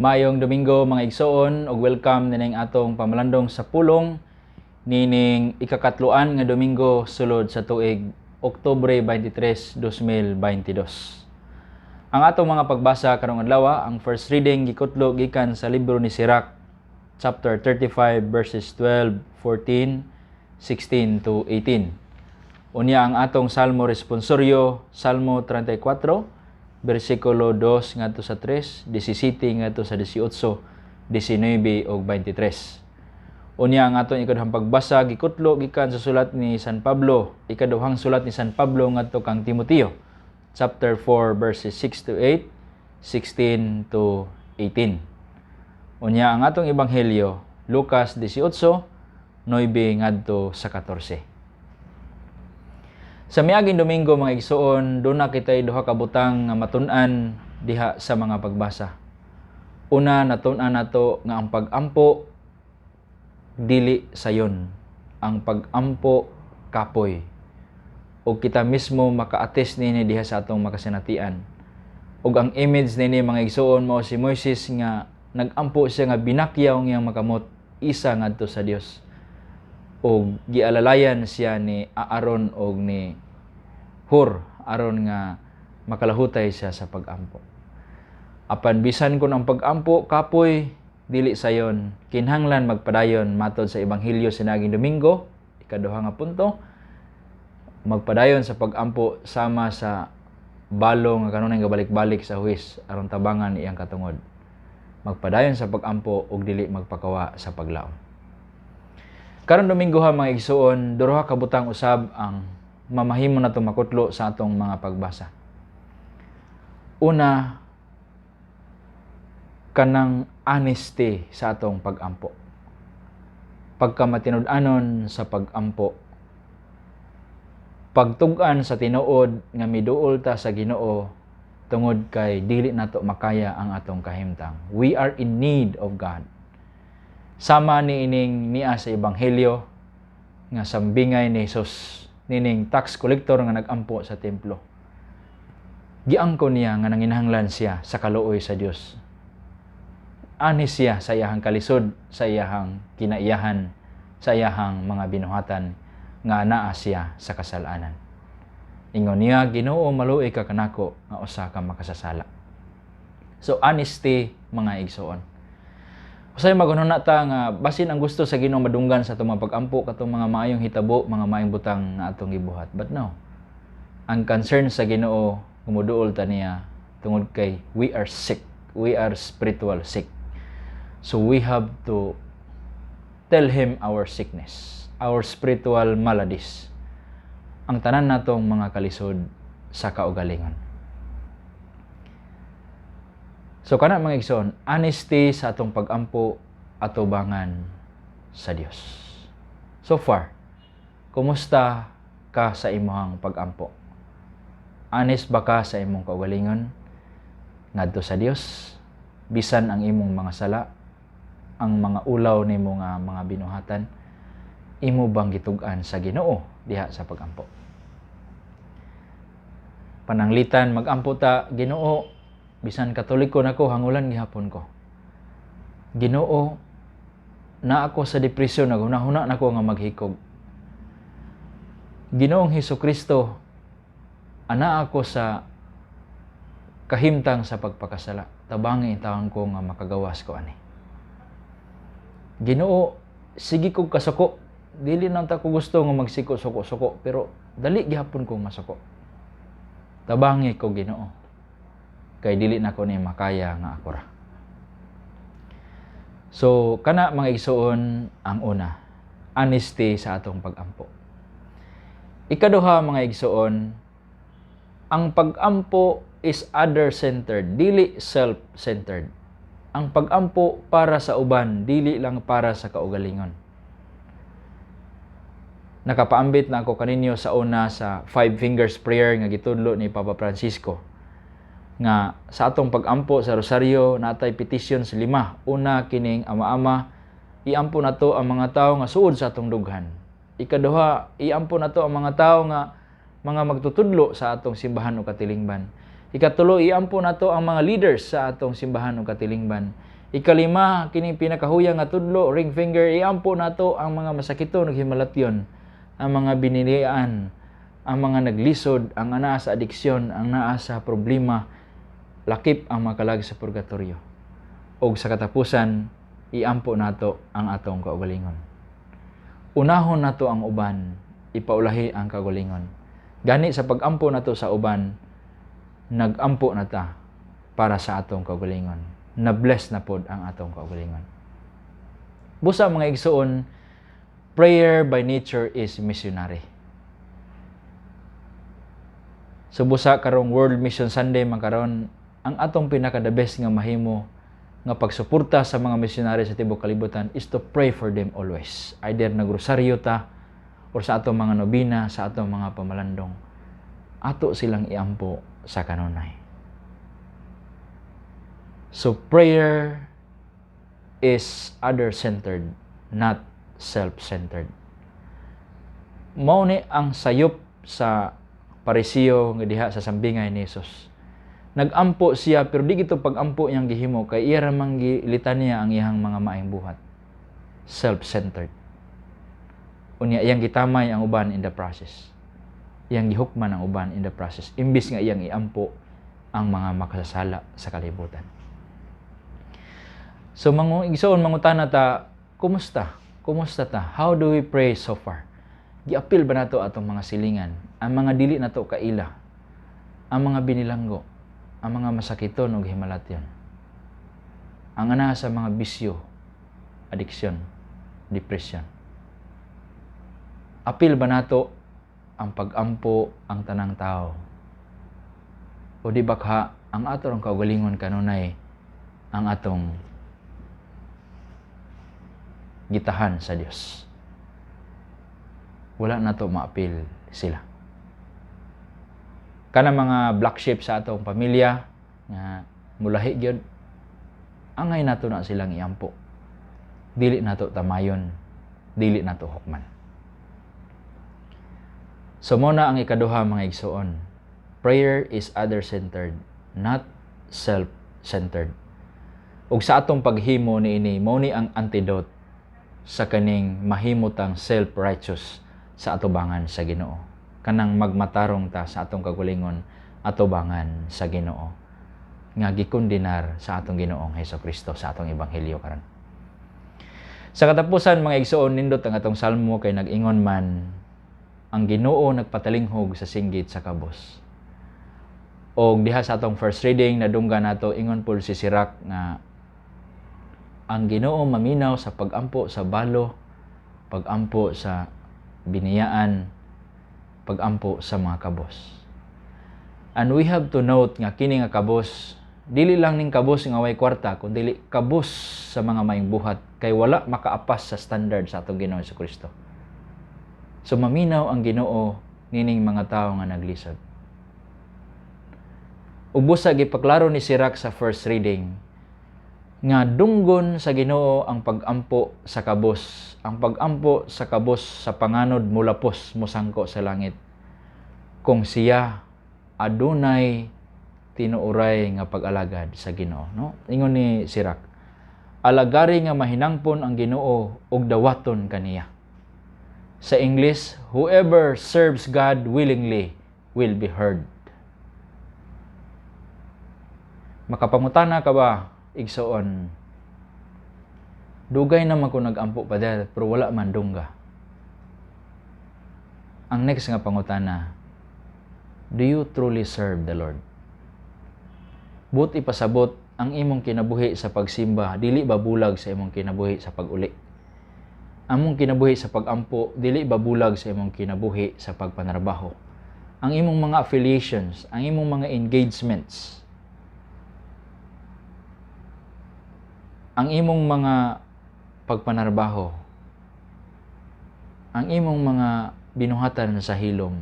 Maayong Domingo mga igsoon ug welcome nining atong pamalandong sa pulong nining ikakatluan nga Domingo sulod sa tuig Oktubre 23, 2022. Ang atong mga pagbasa karong adlaw, ang first reading gikutlo gikan sa libro ni Sirach, chapter 35 verses 12, 14, 16 to 18. Unya ang atong salmo responsoryo, Salmo 34 versikulo 2 ngadto sa 3, 17 ngadto sa 18, 19 ug 23. Unya ang atong ikaduhang pagbasa gikutlo gikan sa sulat ni San Pablo, ikaduhang sulat ni San Pablo ngadto kang Timoteo, chapter 4 verses 6 to 8, 16 to 18. Unya ang atong ebanghelyo, Lucas 18, 9 ngadto sa 14. Sa miaging Domingo mga igsoon, doon na kita'y duha ka butang nga matun-an diha sa mga pagbasa. Una, natun-an nato nga ang pag-ampo dili sayon, ang pag-ampo kapoy. O kita mismo maka-attest nini diha sa atong makasinatian. Ug ang image nini mga igsoon mao si Moises nga nag-ampo siya nga binakyaw ngayang makamot isa ngadto sa Dios. O gialalayan siya ni Aaron og ni Hur aron nga makalahutay siya sa pag-ampo. Apan bisan kun ang pag-ampo kapoy dili sayon, kinahanglan magpadayon matod sa ebanghelyo sa naging Domingo, ikaduha nga punto, magpadayon sa pag-ampo sama sa balong nga kanunay nga balik-balik sa huwis aron tabangan iyang katungod. Magpadayon sa pag-ampo ug dili magpakawa sa paglaom. Karon Domingo ha mga igsoon, duha ka butang usab ang mamahimo na makutlo sa atong mga pagbasa. Una, kanang honesty sa atong pag-ampo. Pagkamatinud-anon sa pag-ampo. Pagtug-an sa tinuod nga miduol ta sa Ginoo tungod kay dili nato makaya ang atong kahimtang. We are in need of God. Sama ni ining niya sa ebanghelyo nga sambingay ni Jesus nining tax collector nga nag-ampo sa templo. Giangkon niya nga nanginahanglan siya sa kaluoy sa Dios. Anis siya sa iyahang kalisod, sa iyahang kinaiyahan, sa iyahang mga binuhatan nga naa siya sa kasalanan. Ingon niya, Ginoo, maluoy ka kanako nga usa ka makasasala. So honesty mga igsoon. Usay magununa ta nga basin ang gusto sa Ginoo madunggan sa atong pag-ampo katong mga maayong hitabo, mga maayong butang nga atong gibuhat. But no. Ang concern sa Ginoo gumuduol ta niya tungod kay we are sick. We are spiritual sick. So we have to tell him our sickness, our spiritual maladies. Ang tanan natong mga kalisod sa kaugalingon. So kana mga igsoon, honesty sa atong pag-ampo atubangan sa Dios. So far, kumusta ka sa imong pag-ampo? Honest ba ka sa imong kaugalingon ngadto sa Dios? Bisan ang imong mga sala, ang mga ulaw nimo nga mga binuhatan, imo bang gitug-an sa Ginoo diha sa pag-ampo? Pananglitan mag-ampo ta, Ginoo, bisan Katoliko nako hangulan gihapon ko. Ginoo, na ako sa depresyon, naghuna-huna nako nga maghikog. Ginoong Hesukristo, ana ako sa kahimtang sa pagpakasala. Tabangi taon ko nga makagawas ko ani. Ginoo, sige kog kasuko. Dili nang ta ko gusto nga magsiko-suko-suko, pero dali gihapon kong masuko. Tabangi ko, Ginoo. Kay dili na ko ni makaya nga ako ra. So, kana mga igsoon ang una, honesty sa atong pag-ampo. Ikaduha mga igsoon, ang pag-ampo is other-centered, dili self-centered. Ang pag-ampo para sa uban, dili lang para sa kaugalingon. Nakapaambit na ako kaninyo sa una sa 5 fingers prayer nga gitudlo ni Papa Francisco. Nga sa atong pag-ampo sa rosaryo natay petition sa 5. Una kining Ama-ama, iampo nato ang mga tawo nga suod sa atong dughan. Ikaduha, iampo nato ang mga tawo nga mga magtutudlo sa atong simbahan o katilingban. Ikatulo, iampo nato ang mga leaders sa atong simbahan o katilingban. Ikalima, kining pinakahuyang nga tudlo, ring finger, iampo nato ang mga masakito naghimalatyon, ang mga binilian, ang mga naglisod, ang naa sa adiksyon, ang naa sa problema, lakip ang mga kalag sa purgatorio. O sa katapusan, iampo nato ang atong kaugalingon. Unahon nato ang uban, ipaulahi ang kaugalingon. Gani sa pagampo nato sa uban, nagampo nata para sa atong kaugalingon. Na-bless na pod ang atong kaugalingon. Busa mga igsoon, prayer by nature is missionary. So busa karong World Mission Sunday makaron, ang atong pinaka-the best nga mahimo nga pagsuporta sa mga misyonary sa tibuok kalibutan is to pray for them always. Either nagrosaryo ta or sa atong mga nobina, sa atong mga pamalandong. Ato silang iampo sa kanunay. So prayer is other-centered, not self-centered. Mao ni ang sayop sa Parisiyo nga diha sa sambingay ni Jesus. Nagampo siya pero di gito pagampo iyang gihimo kay iya ra man gilitan niya ang iyang mga maayong buhat. Self-centered. Unya iyang gitamay ang uban in the process. Iyang gihukman ang uban in the process imbis nga iyang iampo ang mga makasasala sa kalibutan. So igsoon mangutana ta, kumusta? Kumusta ta? How do we pray so far? Giapil ba nato atong mga silingan, ang mga dili nato kaila, ang mga binilanggo, ang mga masakiton ug himalatyon, ang ana sa mga bisyo, addiction, depression. Apil ba nato ang pagampo ang tanang tao? O di bakha ang atong kaugalingon kanunay ang atong gitahan sa Dios? Wala na to maapil sila. Kana mga black sheep sa atong pamilya nga mulahi gyud, angay nato na silang iampo. Dili nato tamayon, dili nato hukman. So muna ang ikaduha mga igsoon. Prayer is other-centered, not self-centered. Ug sa atong paghimo niini, mao ni ang antidote sa kaning mahimutang self-righteous sa atubangan sa Ginoo. Kanang magmatarong ta sa atong kagulingon atubangan sa Ginoo nga gikondenar sa atong Ginoong Hesukristo sa atong ebanghelyo karon. Sa katapusan mga igsoon, nindot ang atong salmo kay nag-ingon man ang Ginoo nagpatalinghog sa singgit sa kabos. Og diha sa atong first reading nadunggan nato ingon pud si Sirach nga ang Ginoo maminaw sa pagampo sa balo, pagampo sa biniyaan, pagampo sa mga kabos. And we have to note nga kini nga kabos, dili lang ning kabos nga way kwarta, kundi kabos sa mga maayong buhat kay wala makaapas sa standard sa atong Ginoo Jesucristo. So maminaw ang Ginoo nining mga tawo nga naglisod. Ubos sa gipaklaro ni Sirach sa first reading nga dunggon sa Ginoo ang pagampo sa kabos. Ang pagampo sa kabos sa panganod mulapos mosangko sa langit. Kung siya adunay tinuuray nga pag-alagad sa Ginoo, no? Ingon ni Sirach, alagari nga mahinangpon ang Ginoo ug dawaton kaniya. Sa English, whoever serves God willingly will be heard. Makapangutana ka ba, igsoon? Dugay naman ko nag-ampo pa dahil, pero wala man dungga. Ang next nga pangutana, do you truly serve the Lord? But ipasabot ang imong kinabuhi sa pagsimba, dili ba bulag sa imong kinabuhi sa pag-uli? Among kinabuhi sa pag-ampo, dili ba bulag sa imong kinabuhi sa pagpanarbaho? Ang imong mga affiliations, ang imong mga engagements, ang imong mga pagpanarbaho, ang imong mga binuhatan sa hilom.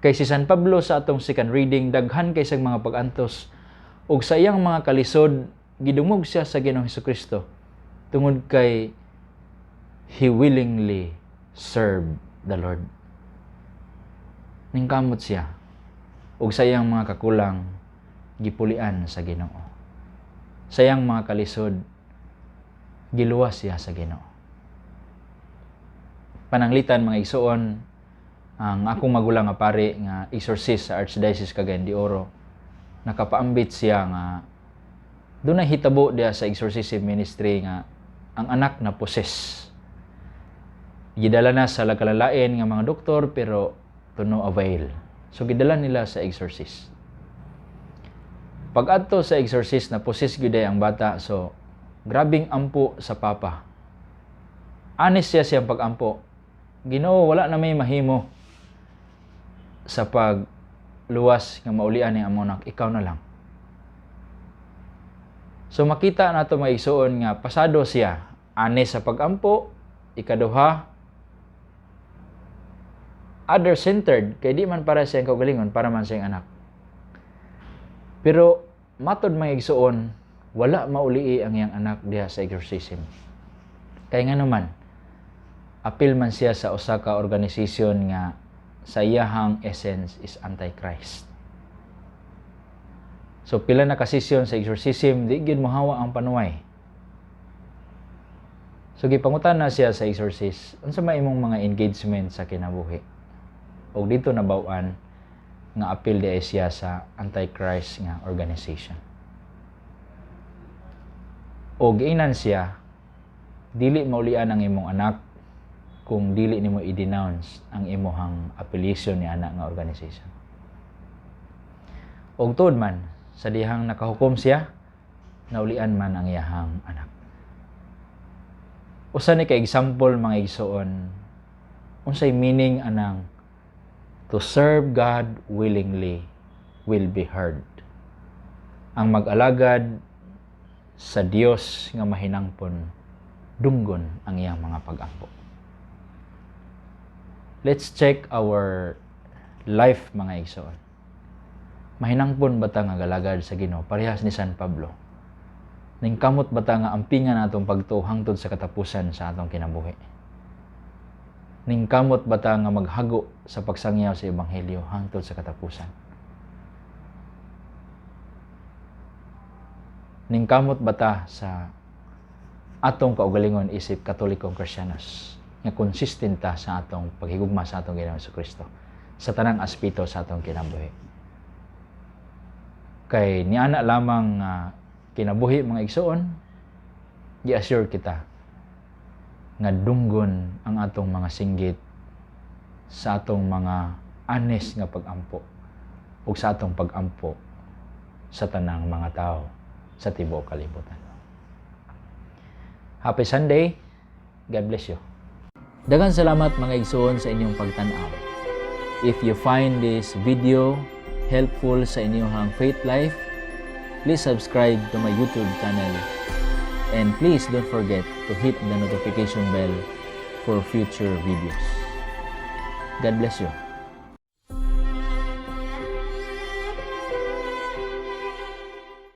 Kay si San Pablo sa atong second reading, daghan kay sa mga pag-antos ug sa iyang mga kalisod, gidungog siya sa Ginoong Hesukristo tungod kay he willingly served the Lord. Ningkamot siya ug sa iyang mga kakulang gipulian sa Ginoo. sayang mga kalisod, giluwas siya sa Ginoo. Pananglitan mga igsoon, ang akong magulang nga pare nga exorcist sa Archdiocese Cagayan de Oro, nakapaambit siya nga doon na hitabo diya sa exorcism ministry nga ang anak na poses. Gidala na sa kalalain nga mga doktor pero to no avail. So gidala nila sa exorcist. Pag adto sa exorcist na poses gyud ang bata, so grabing ampo sa papa. Honest siya siyang pag-ampo. Ginoo, wala na may mahimo sa pagluwas nga maulian ni among anak, ikaw na lang. So makita nato mga igsoon nga pasado siya, honest sa pag-ampo, ikaduha, other-centered, kay di man para siyang kaugalingon, para man siyang anak. Pero matod mga igsoon, wala maulii ang iyang anak diha sa exorcism. Kaya nga naman, apil man siya sa usa ka organisasyon nga sa iyahang essence is Antichrist. So pila na kasisyon sa exorcism, di gyud mohawa ang panuway. So gipangutan na siya sa exorcist, unsa may imong mga engagement sa kinabuhi? O dito nabaw-an nga apil di siya sa Antichrist nga organization. O giinan siya, dili maulian ang imong anak kung dili nimo i-denounce ang imuhang affiliation ni anak nga organization. Og tuod man, sa dihang nakahukom siya, naulian man ang iyahang anak. Usa ni ka example mga igsoon, unsay meaning anang to serve God willingly will be heard. Ang mag-alagad sa Dios nga mahinangpon, dunggon ang iyang mga pag-ampo. Let's check our life mga igsoon. Mahinangpon ba ta nga galagad sa Ginoo parehas ni San Pablo? Ning kamot ba ta nga ampingan atong pagtuo hangtod sa katapusan sa atong kinabuhi? Ning kamot ba ta nga maghago sa pagsangyaw sa ebanghelyo hangtod sa katapusan? Ning kamot ba ta sa atong kaugalingon isip Katolikong Kristiyanos nga consistent ta sa atong paghigugma sa atong Ginoong Kristo sa tanang aspeto sa atong kinabuhi? Kay niana lamang kinabuhi mga igsoon, i-assure kita nga dunggon ang atong mga singgit sa atong mga honest nga pag-ampo ug sa atong pag-ampo sa tanang mga tao sa tibuok kalibutan. Happy Sunday. God bless you. Daghang salamat mga igsoon sa inyong pagtan-aw. If you find this video helpful sa inyong faith life, please subscribe to my YouTube channel. And please don't forget to hit the notification bell for future videos. God bless you.